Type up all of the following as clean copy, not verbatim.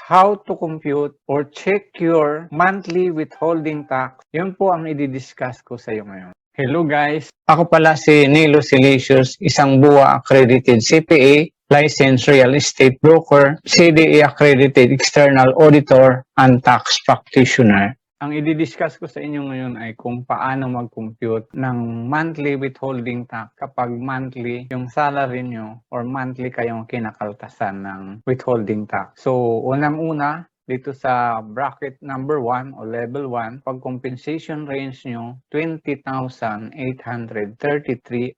how to compute or check your monthly withholding tax. Yun po ang i-discuss ko sa iyo ngayon. Hello guys! Ako pala si Nilo Silesius, isang BUA accredited CPA, licensed real estate broker, CDE accredited external auditor, and tax practitioner. Ang i-discuss ko sa inyo ngayon ay kung paano mag-compute ng monthly withholding tax kapag monthly yung salary nyo or monthly kayong kinakaltasan ng withholding tax. So, unang-una, dito sa bracket number 1 o level 1, pag compensation range nyo, 20,833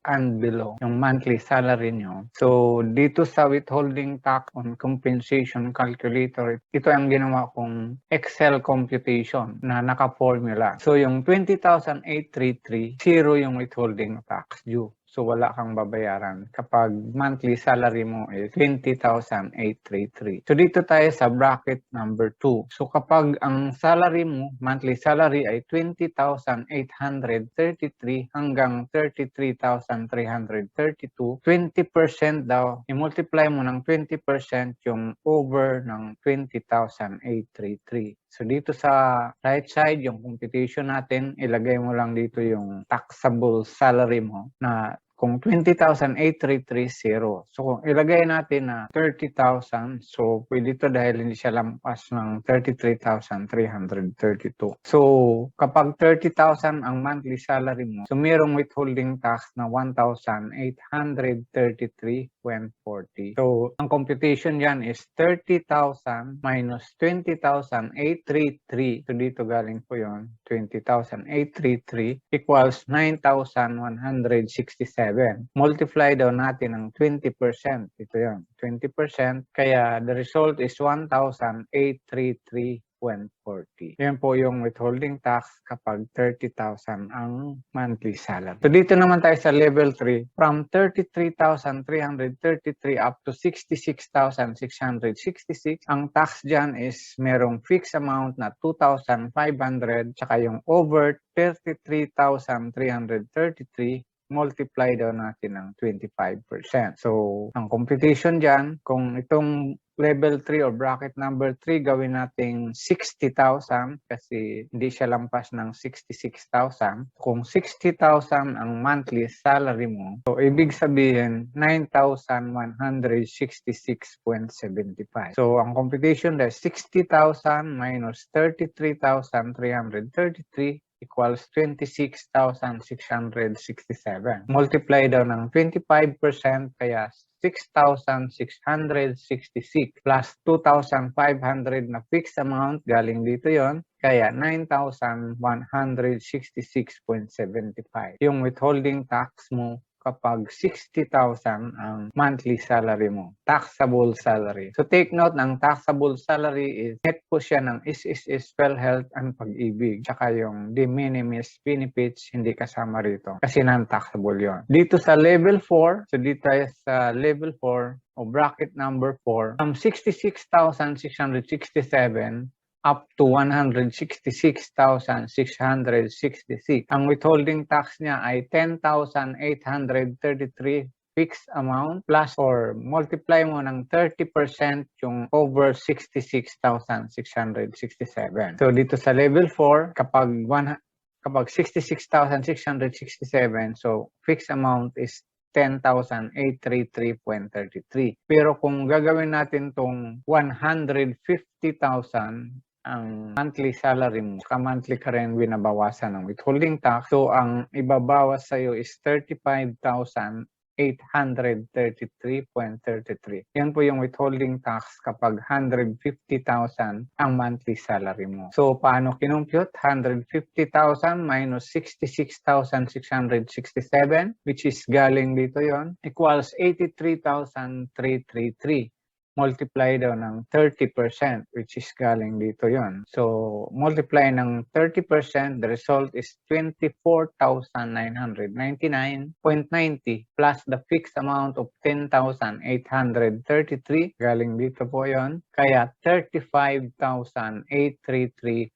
and below yung monthly salary nyo. So, dito sa withholding tax on compensation calculator, ito ang ginawa kong Excel computation na naka-formula. So, yung 20,833, zero yung withholding tax due. So, wala kang babayaran kapag monthly salary mo is 20,833. So, dito tayo sa bracket number 2. So, kapag ang salary mo, monthly salary ay 20,833 hanggang 33,332, 20% daw, i-multiply mo ng 20% yung over ng 20,833. So, dito sa right side, yung computation natin, ilagay mo lang dito yung taxable salary mo na kung 20,833, zero. So, kung ilagay natin na 30,000, so pwede ito dahil hindi siya lampas ng 33,332. So, kapag 30,000 ang monthly salary mo, so mayroong withholding tax na 1,833.40. So, ang computation yan is 30,000 minus 20,833. So, dito galing po yun, 20,833 equals 9,167. Multiply daw natin ng 20%. Ito yun, 20%. Kaya the result is 1,833.40. Yan po yung withholding tax kapag 30,000 ang monthly salary. So dito naman tayo sa level 3. From 33,333 up to 66,666, ang tax dyan is merong fixed amount na 2,500 tsaka yung over 33,333 multiply daw natin ng 25%. So, ang computation dyan, kung itong level 3 or bracket number 3, gawin nating 60,000 kasi hindi siya lampas ng 66,000. Kung 60,000 ang monthly salary mo, so ibig sabihin 9,166.75. So, ang computation dahil 60,000 minus 33,333 equals 26,667. Multiply daw ng 25%, kaya 6,666 plus 2,500 na fixed amount, galing dito yon, kaya 9,166.75. Yung withholding tax mo kapag 60,000 ang monthly salary mo, taxable salary. So take note, ng taxable salary is net po siya ng SSS, PhilHealth, and Pag-ibig. Tsaka yung de minimis benefits, hindi kasama rito kasi non-taxable yon. Dito sa level 4, so dito tayo sa level 4 o bracket number 4, from 66,667 up to 166,666. Ang withholding tax niya ay 10,833 fixed amount plus or multiply mo ng 30% yung over 66,667. So dito sa level 4, kapag 66,667, so fixed amount is 10,833.33. Pero kung gagawin natin tong 150,000 ang monthly salary mo, saka monthly ka rin binabawasan ng withholding tax, so ang ibabawas sa'yo is 35,833.33. Yan po yung withholding tax kapag 150,000 ang monthly salary mo. So, paano kinumpute? 150,000 minus 66,667, which is galing dito yon, equals 83,333. Multiply daw ng 30%, which is galing dito yon. So, multiply ng 30%, the result is 24,999.90 plus the fixed amount of 10,833, galing dito po yon, kaya 35,833.23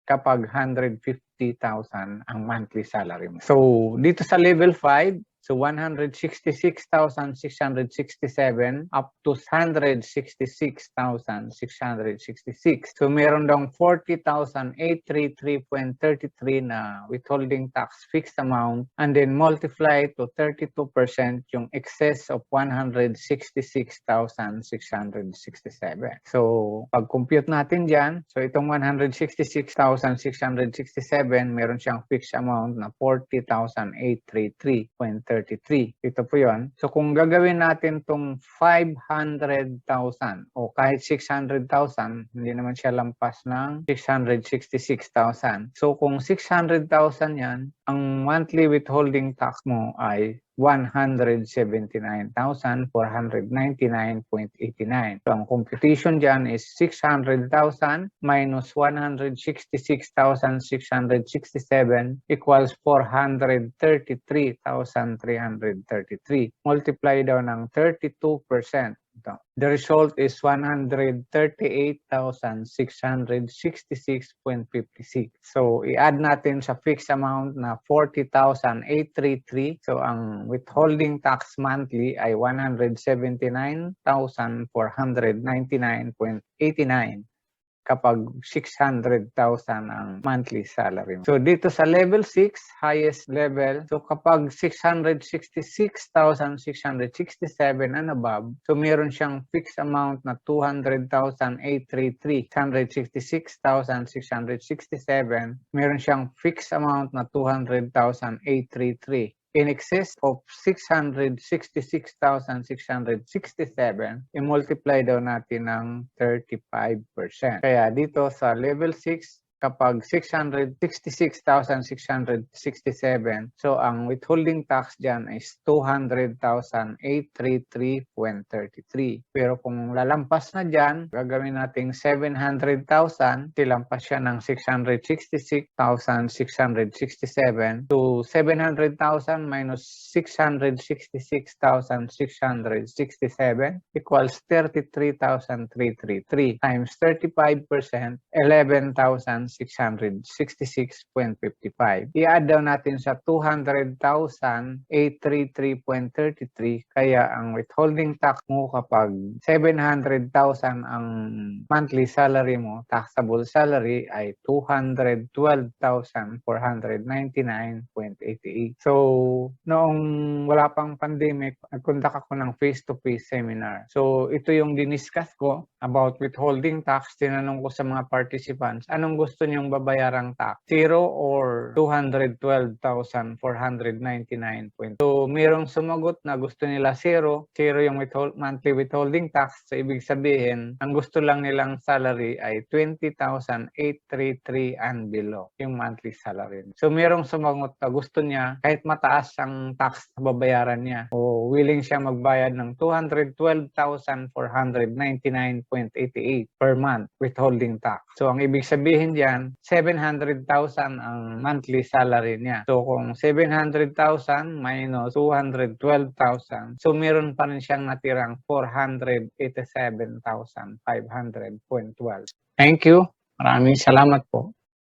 kapag 150,000 ang monthly salary mo. So, dito sa level 5, So 166,667 up to 166,666. So meron daw 40,833.33 na withholding tax fixed amount, and then multiply to 32% yung excess of 166,667. So pag compute natin dyan, so itong 166,667 meron siyang fixed amount na 40,833.33. Ito po yun. So kung gagawin natin tong 500,000 o kahit 600,000, hindi naman siya lampas ng 666,000. So kung 600,000 yan, ang monthly withholding tax mo ay 179,499.89. So ang computation dyan is 600,000 minus 166,667 equals 433,333. Multiply daw ng 32%. The result is 138,666.56. So, i-add natin sa fixed amount na 40,833. So, ang withholding tax monthly ay 179,499.89 kapag 600,000 ang monthly salary mo. So, dito sa level 6, highest level, so kapag 666,667 and above, so meron siyang fixed amount na 200,833, 666,667, meron siyang fixed amount na 200,833. In excess of 666,667, i-multiply daw natin ng 35%. Kaya dito sa level 6, kapag 666,667, so ang withholding tax dyan is 200,833.33. Pero kung lalampas na dyan, gagawin nating 700,000, tilampas siya ng 666,667. So 700,000 minus 666,667 equals 33,333 times 35%, 11,666.55. I-add daw natin sa 200,833.33, kaya ang withholding tax mo kapag 700,000 ang monthly salary mo, taxable salary ay 212,499.88. So, noong wala pang pandemic, nag-conduct ako ng face-to-face seminar. So, ito yung diniscuss ko about withholding tax. Tinanong ko sa mga participants, anong gusto niyong babayarang tax? 0 or 212,499. So, mayroong sumagot na gusto nila 0. 0 yung monthly withholding tax. So, ibig sabihin, ang gusto lang nilang salary ay 20,833 and below, yung monthly salary. So, mayroong sumagot na gusto niya kahit mataas ang tax na babayaran niya o willing siya magbayad ng 212,499.88 per month withholding tax. So, ang ibig sabihin diyan, 700,000 ang monthly salary niya. So, kung 700,000 minus 212,000, so meron pa rin siyang natirang 487,500.12. Thank you. Maraming salamat po.